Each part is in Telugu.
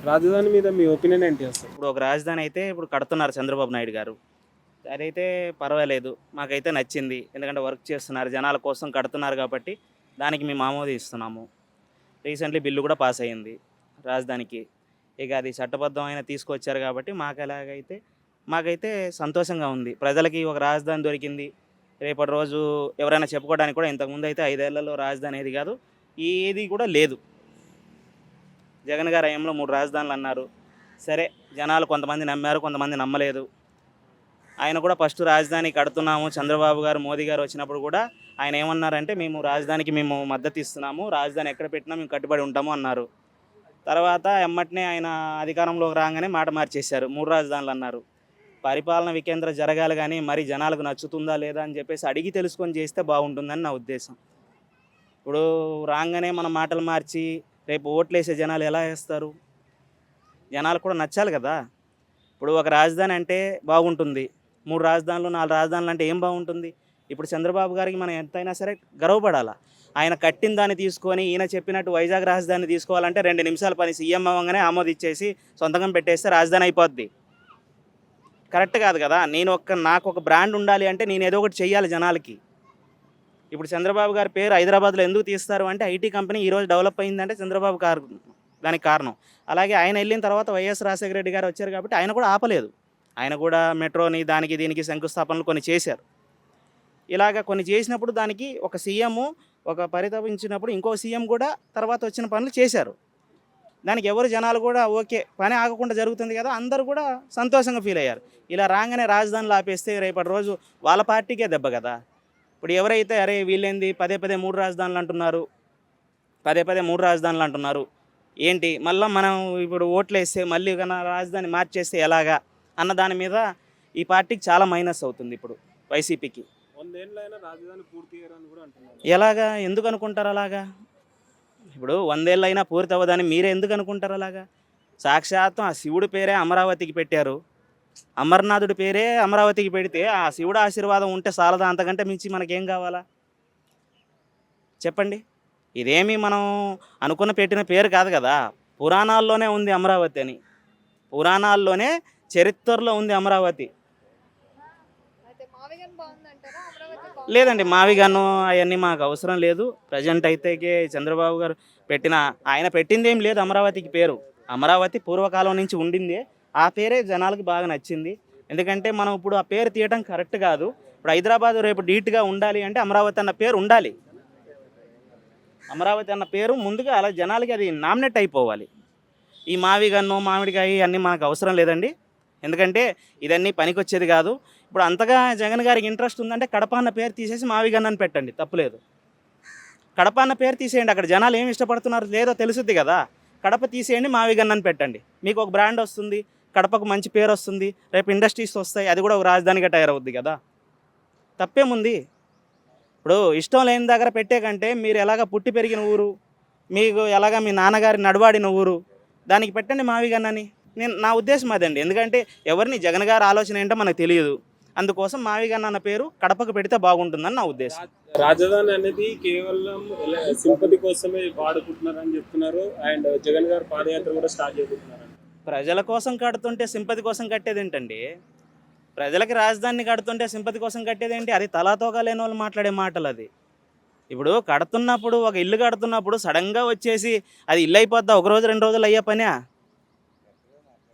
రాజధాని మీద మీ ఒపీనియన్ ఏంటి అసలు? ఇప్పుడు ఒక రాజధాని అయితే ఇప్పుడు కడుతున్నారు చంద్రబాబు నాయుడు గారు. అదైతే పర్వాలేదు. మాకైతే నచ్చింది. ఎందుకంటే వర్క్ చేస్తున్నారు. జనాల కోసం కడుతున్నారు కాబట్టి దానికి మేము ఆమోదిస్తున్నాము. రీసెంట్లీ బిల్లు కూడా పాస్ అయ్యింది రాజధానికి. ఇక అది చట్టబద్ధమైన తీసుకొచ్చారు కాబట్టి మాకైతే సంతోషంగా ఉంది. ప్రజలకి ఒక రాజధాని దొరికింది. రేపటి రోజు ఎవరైనా చెప్పుకోవడానికి కూడా ఇంతకుముందు అయితే 5 ఏళ్లలో రాజధాని ఏది కాదు. ఏది కూడా లేదు. జగన్ గారి హయాంలో 3 రాజధానులు అన్నారు. సరే, జనాలు కొంతమంది నమ్మారు, కొంతమంది నమ్మలేదు. ఆయన కూడా ఫస్ట్ రాజధాని కడుతున్నాము, చంద్రబాబు గారు మోదీ గారు వచ్చినప్పుడు కూడా ఆయన ఏమన్నారంటే మేము రాజధానికి మద్దతు ఇస్తున్నాము, రాజధాని ఎక్కడ పెట్టినా మేము కట్టుబడి ఉంటాము అన్నారు. తర్వాత ఎమ్మటనే ఆయన అధికారంలోకి రాగానే మాట మార్చేశారు, 3 రాజధానులు అన్నారు. పరిపాలన వికేంద్ర జరగాలి కానీ మరి జనాలకు నచ్చుతుందా లేదా అని చెప్పేసి అడిగి తెలుసుకొని చేస్తే బాగుంటుందని నా ఉద్దేశం. ఇప్పుడు రాగానే మన మాటలు మార్చి రేపు ఓట్లేసే జనాలు ఎలా వేస్తారు? జనాలు కూడా నచ్చాలి కదా. ఇప్పుడు ఒక రాజధాని అంటే బాగుంటుంది, 3 రాజధానులు 4 రాజధానులు అంటే ఏం బాగుంటుంది? ఇప్పుడు చంద్రబాబు గారికి మనం ఎంతైనా సరే గర్వపడాలా. ఆయన కట్టిన దాన్ని తీసుకొని ఈయన చెప్పినట్టు వైజాగ్ రాజధాని తీసుకోవాలంటే 2 నిమిషాల పని, సీఎం అవ్వగానే ఆమోదించేసి సొంతంగా పెట్టేస్తే రాజధాని అయిపోద్ది. కరెక్ట్ కాదు కదా. నాకు ఒక బ్రాండ్ ఉండాలి అంటే నేను ఏదో ఒకటి చెయ్యాలి జనాలకి. ఇప్పుడు చంద్రబాబు గారి పేరు హైదరాబాద్లో ఎందుకు తీస్తారు అంటే ఐటీ కంపెనీ ఈరోజు డెవలప్ అయిందంటే చంద్రబాబు గారు దానికి కారణం. అలాగే ఆయన వెళ్ళిన తర్వాత వైఎస్ రాజశేఖర రెడ్డి గారు వచ్చారు కాబట్టి ఆయన కూడా ఆపలేదు. ఆయన కూడా మెట్రోని దానికి దీనికి శంకుస్థాపనలు కొన్ని చేశారు. ఇలాగ కొన్ని చేసినప్పుడు దానికి ఒక సీఎం ఒక పరితపించినప్పుడు ఇంకో సీఎం కూడా తర్వాత వచ్చిన పనులు చేశారు. దానికి ఎవరు జనాలు కూడా ఓకే, పని ఆగకుండా జరుగుతుంది కదా, అందరూ కూడా సంతోషంగా ఫీల్ అయ్యారు. ఇలా రాగానే రాజధానులు ఆపేస్తే రేపటి రోజు వాళ్ళ పార్టీకే దెబ్బ కదా. ఇప్పుడు ఎవరైతే అరే వీళ్ళేంది పదే 3 రాజధానులు అంటున్నారు, పదే 3 రాజధానులు అంటున్నారు ఏంటి, మళ్ళీ మనం ఇప్పుడు ఓట్లు వేస్తే మళ్ళీ కన్నా రాజధాని మార్చేస్తే ఎలాగా అన్న దాని మీద ఈ పార్టీకి చాలా మైనస్ అవుతుంది ఇప్పుడు వైసీపీకి. 100 ఏళ్ళైనా రాజధాని పూర్తి అయ్యారని కూడా అంటున్నారు. ఎలాగా, ఎందుకు అనుకుంటారు అలాగా? ఇప్పుడు 100 ఏళ్ళైనా పూర్తి అవ్వదని మీరే ఎందుకు అనుకుంటారు అలాగా? సాక్షాత్తం ఆ శివుడి పేరే అమరావతికి పెట్టారు, అమర్నాథుడి పేరే అమరావతికి పెడితే ఆ శివుడు ఆశీర్వాదం ఉంటే చాలదా? అంతకంటే మించి మనకేం కావాలా చెప్పండి? ఇదేమీ మనం అనుకున్న పెట్టిన పేరు కాదు కదా. పురాణాల్లోనే ఉంది అమరావతి అని, పురాణాల్లోనే చరిత్రలో ఉంది అమరావతి. లేదండి, మావిగాను అవన్నీ మాకు అవసరం లేదు. ప్రజెంట్ అయితే చంద్రబాబు గారు ఆయన పెట్టింది ఏం లేదు అమరావతికి పేరు. అమరావతి పూర్వకాలం నుంచి ఉండింది, ఆ పేరే జనాలకు బాగా నచ్చింది. ఎందుకంటే మనం ఇప్పుడు ఆ పేరు తీయడం కరెక్ట్ కాదు. ఇప్పుడు హైదరాబాద్ రేపు డీట్గా ఉండాలి అంటే అమరావతి అన్న పేరు ఉండాలి. అమరావతి అన్న పేరు ముందుగా అలా జనాలకి అది నామినేట్ అయిపోవాలి. ఈ మావిగన్ను మామిడికాయ అన్నీ మనకు అవసరం లేదండి. ఎందుకంటే ఇదన్నీ పనికొచ్చేది కాదు. ఇప్పుడు అంతగా జగన్ గారికి ఇంట్రెస్ట్ ఉందంటే కడప అన్న పేరు తీసేసి మావిగన్ను అని పెట్టండి, తప్పులేదు. కడప అన్న పేరు తీసేయండి, అక్కడ జనాలు ఏమి ఇష్టపడుతున్నారు లేదో తెలుసుద్ది కదా. కడప తీసేయండి, మావిగన్ను అని పెట్టండి, మీకు ఒక బ్రాండ్ వస్తుంది, కడపకు మంచి పేరు వస్తుంది, రేపు ఇండస్ట్రీస్ వస్తాయి, అది కూడా ఒక రాజధానిగా తయారవుద్ది కదా. తప్పేముంది? ఇప్పుడు ఇష్టం లేని దగ్గర పెట్టే కంటే మీరు ఎలాగ పుట్టి పెరిగిన ఊరు, మీకు ఎలాగ మీ నాన్నగారి నడవాడిన ఊరు, దానికి పెట్టండి మావిగన్నని. నా ఉద్దేశం అదండి. ఎందుకంటే ఎవరిని జగన్ గారి ఆలోచన ఏంటో మనకు తెలియదు, అందుకోసం మావిగన్న అన్న పేరు కడపకు పెడితే బాగుంటుందని నా ఉద్దేశం. రాజధాని అనేది కేవలం సింపతి కోసమే వాడుకుంటున్నారని చెప్తున్నారు. అండ్ జగన్ గారు పాదయాత్ర కూడా స్టార్ట్ చేస్తున్నారు. ప్రజల కోసం కడుతుంటే సింపతి కోసం కట్టేది ఏంటండి? ప్రజలకి రాజధానిని కడుతుంటే సింపతి కోసం కట్టేదేంటి? అది తలాతోగా లేని వాళ్ళు మాట్లాడే మాటలు. అది ఇప్పుడు కడుతున్నప్పుడు, ఒక ఇల్లు కడుతున్నప్పుడు సడన్గా వచ్చేసి అది ఇల్లు అయిపోద్దా? 1 రోజు 2 రోజులు అయ్యే పనే?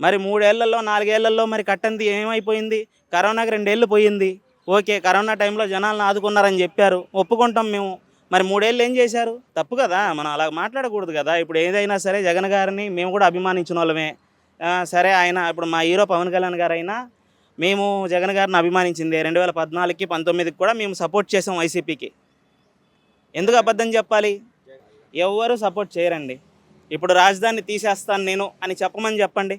మరి 3 ఏళ్లలో 4 ఏళ్లలో మరి కట్టంది ఏమైపోయింది? కరోనాకి 2 ఏళ్ళు పోయింది. ఓకే, కరోనా టైంలో జనాలను ఆదుకున్నారని చెప్పారు, ఒప్పుకుంటాం మేము. మరి 3 ఏళ్ళు ఏం చేశారు? తప్పు కదా, మనం అలా మాట్లాడకూడదు కదా. ఇప్పుడు ఏదైనా సరే జగన్ గారిని మేము కూడా అభిమానించిన వాళ్ళమే. సరే, ఆయన ఇప్పుడు మా హీరో పవన్ కళ్యాణ్ గారు అయినా మేము జగన్ గారిని అభిమానించింది 2014కి 19కి కూడా మేము సపోర్ట్ చేసాం వైసీపీకి. ఎందుకు అబద్ధం చెప్పాలి? ఎవరు సపోర్ట్ చేయరండి. ఇప్పుడు రాజధాని తీసేస్తాను నేను అని చెప్పండి.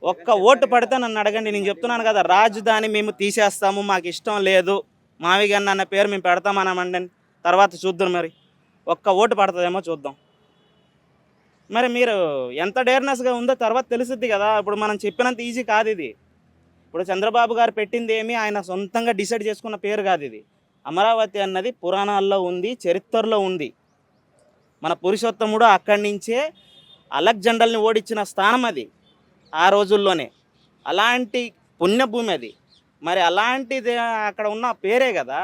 ఒక్క ఓటు పడితే నన్ను అడగండి, నేను చెప్తున్నాను కదా, రాజధాని మేము తీసేస్తాము, మాకు ఇష్టం లేదు, మావిగన్న అన్న పేరు మేము పెడతామనమండి, తర్వాత చూద్దాం. మరి ఒక్క ఓటు పడుతుందేమో చూద్దాం. మరి మీరు ఎంత డేర్నెస్గా ఉందో తర్వాత తెలుసుద్ది కదా. ఇప్పుడు మనం చెప్పినంత ఈజీ కాదు ఇది. ఇప్పుడు చంద్రబాబు గారు పెట్టింది ఏమి ఆయన సొంతంగా డిసైడ్ చేసుకున్న పేరు కాదు ఇది. అమరావతి అన్నది పురాణాల్లో ఉంది, చరిత్రలో ఉంది. మన పురుషోత్తముడు అక్కడి నుంచే అలెగ్జాండర్ని ఓడించిన స్థానం అది ఆ రోజుల్లోనే. అలాంటి పుణ్యభూమి అది. మరి అలాంటిది అక్కడ ఉన్న పేరే కదా,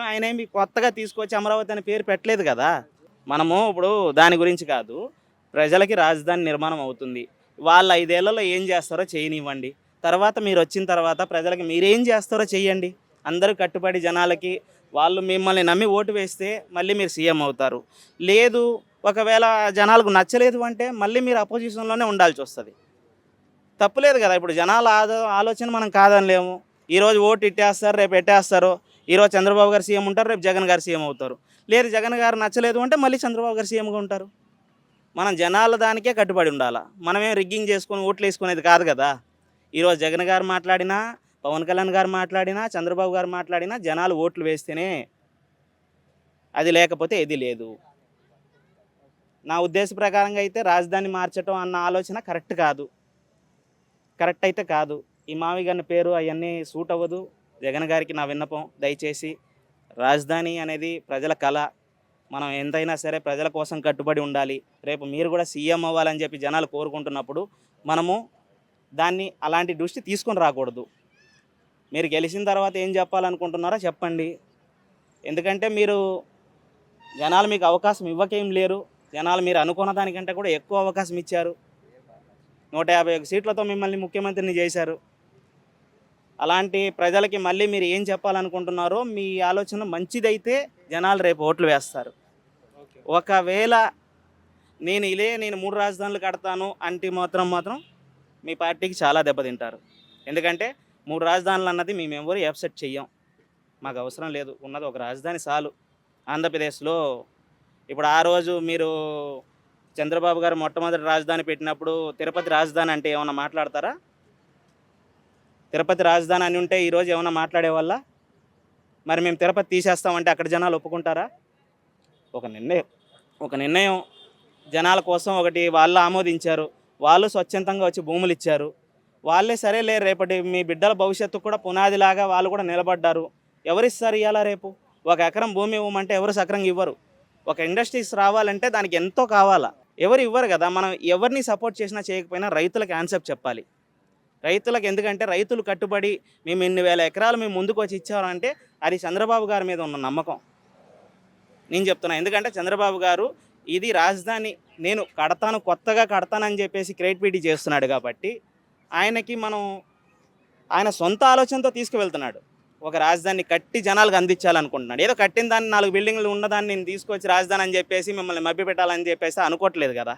ఆయన ఏమి కొత్తగా తీసుకొచ్చి అమరావతి అనే పేరు పెట్టలేదు కదా. మనము ఇప్పుడు దాని గురించి కాదు, ప్రజలకి రాజధాని నిర్మాణం అవుతుంది, వాళ్ళు 5 ఏళ్లలో ఏం చేస్తారో చేయనివ్వండి. తర్వాత మీరు వచ్చిన తర్వాత ప్రజలకి మీరేం చేస్తారో చెయ్యండి. అందరూ కట్టుబడి జనాలకి వాళ్ళు మిమ్మల్ని నమ్మి ఓటు వేస్తే మళ్ళీ మీరు సీఎం అవుతారు. లేదు, ఒకవేళ జనాలకు నచ్చలేదు అంటే మళ్ళీ మీరు అపోజిషన్లోనే ఉండాల్సి వస్తుంది. తప్పులేదు కదా. ఇప్పుడు జనాల ఆలోచన మనం కాదనిలేము. ఈరోజు ఓటు ఇట్టేస్తారు, రేపు ఎట్టేస్తారు. ఈరోజు చంద్రబాబు గారు సీఎం ఉంటారు, రేపు జగన్ గారు సీఎం అవుతారు. లేదు, జగన్ గారు నచ్చలేదు అంటే మళ్ళీ చంద్రబాబు గారు సీఎంగా ఉంటారు. మనం జనాల దానికే కట్టుబడి ఉండాలా. మనమే రిగ్గింగ్ చేసుకొని ఓట్లు వేసుకునేది కాదు కదా. ఈరోజు జగన్ గారు మాట్లాడినా, పవన్ కళ్యాణ్ గారు మాట్లాడినా, చంద్రబాబు గారు మాట్లాడినా జనాలు ఓట్లు వేస్తేనే, అది లేకపోతే ఏది లేదు. నా ఉద్దేశ ప్రకారంగా అయితే రాజధాని మార్చడం అన్న ఆలోచన కరెక్ట్ కాదు, కరెక్ట్ అయితే కాదు. ఈ మావి గారి పేరు అవన్నీ సూట్ అవ్వదు. జగన్ గారికి నా విన్నపం, దయచేసి రాజధాని అనేది ప్రజల కళ. మనం ఎంతైనా సరే ప్రజల కోసం కట్టుబడి ఉండాలి. రేపు మీరు కూడా సీఎం అవ్వాలని చెప్పి జనాలు కోరుకుంటున్నప్పుడు మనము దాన్ని అలాంటి దృష్టి తీసుకొని రాకూడదు. మీరు గెలిచిన తర్వాత ఏం చెప్పాలనుకుంటున్నారో చెప్పండి. ఎందుకంటే మీరు జనాలు మీకు అవకాశం ఇవ్వకేం లేరు. జనాలు మీరు అనుకున్న దానికంటే కూడా ఎక్కువ అవకాశం ఇచ్చారు. 151 సీట్లతో మిమ్మల్ని ముఖ్యమంత్రిని చేశారు. అలాంటి ప్రజలకి మళ్ళీ మీరు ఏం చెప్పాలనుకుంటున్నారో మీ ఆలోచన మంచిదైతే జనాలు రేపు ఓట్లు వేస్తారు. ఒకవేళ నేను 3 రాజధానులు కడతాను అంటే మాత్రం మీ పార్టీకి చాలా దెబ్బతింటారు. ఎందుకంటే 3 రాజధానులు అన్నది మేమెవరు యాక్సెప్ట్ చెయ్యం. మాకు అవసరం లేదు, ఉన్నది ఒక రాజధాని చాలు. ఆంధ్రప్రదేశ్లో ఇప్పుడు ఆ రోజు మీరు చంద్రబాబు గారు మొట్టమొదటి రాజధాని పెట్టినప్పుడు తిరుపతి రాజధాని అంటే ఏమన్నా మాట్లాడతారా? తిరుపతి రాజధాని అని ఉంటే ఈరోజు ఏమన్నా మాట్లాడేవాళ్ళ? మరి మేము తిరుపతి తీసేస్తామంటే అక్కడ జనాలు ఒప్పుకుంటారా? ఒక నిర్ణయం జనాల కోసం ఒకటి వాళ్ళు ఆమోదించారు. వాళ్ళు స్వచ్ఛందంగా వచ్చి భూములు ఇచ్చారు. వాళ్ళే సరేలే రేపటి మీ బిడ్డల భవిష్యత్తు కూడా పునాదిలాగా వాళ్ళు కూడా నిలబడ్డారు. ఎవరిస్తారు ఇవాళ రేపు? 1 ఎకరం భూమి ఇవ్వమంటే ఎవరు సక్రంగా ఇవ్వరు. ఒక ఇండస్ట్రీస్ రావాలంటే దానికి ఎంతో కావాలా, ఎవరు ఇవ్వరు కదా. మనం ఎవరిని సపోర్ట్ చేసినా చేయకపోయినా రైతులకు ఆన్సర్ చెప్పాలి. రైతులకు, ఎందుకంటే రైతులు కట్టుబడి మేము ఇన్ని వేల ఎకరాలు మేము ముందుకు వచ్చి ఇచ్చారంటే అది చంద్రబాబు గారి మీద ఉన్న నమ్మకం. నేను చెప్తున్నా, ఎందుకంటే చంద్రబాబు గారు ఇది రాజధాని నేను కడతాను, కొత్తగా కడతానని చెప్పేసి క్రియేటివిటీ చేస్తున్నాడు కాబట్టి ఆయనకి ఆయన సొంత ఆలోచనతో తీసుకువెళ్తున్నాడు. ఒక రాజధాని కట్టి జనాలకు అందించాలనుకుంటున్నాడు. ఏదో కట్టిన దాన్ని 4 బిల్డింగ్లు ఉన్నదాన్ని నేను తీసుకొచ్చి రాజధాని అని చెప్పేసి మిమ్మల్ని మభ్య పెట్టాలని చెప్పేసి అనుకోవట్లేదు కదా.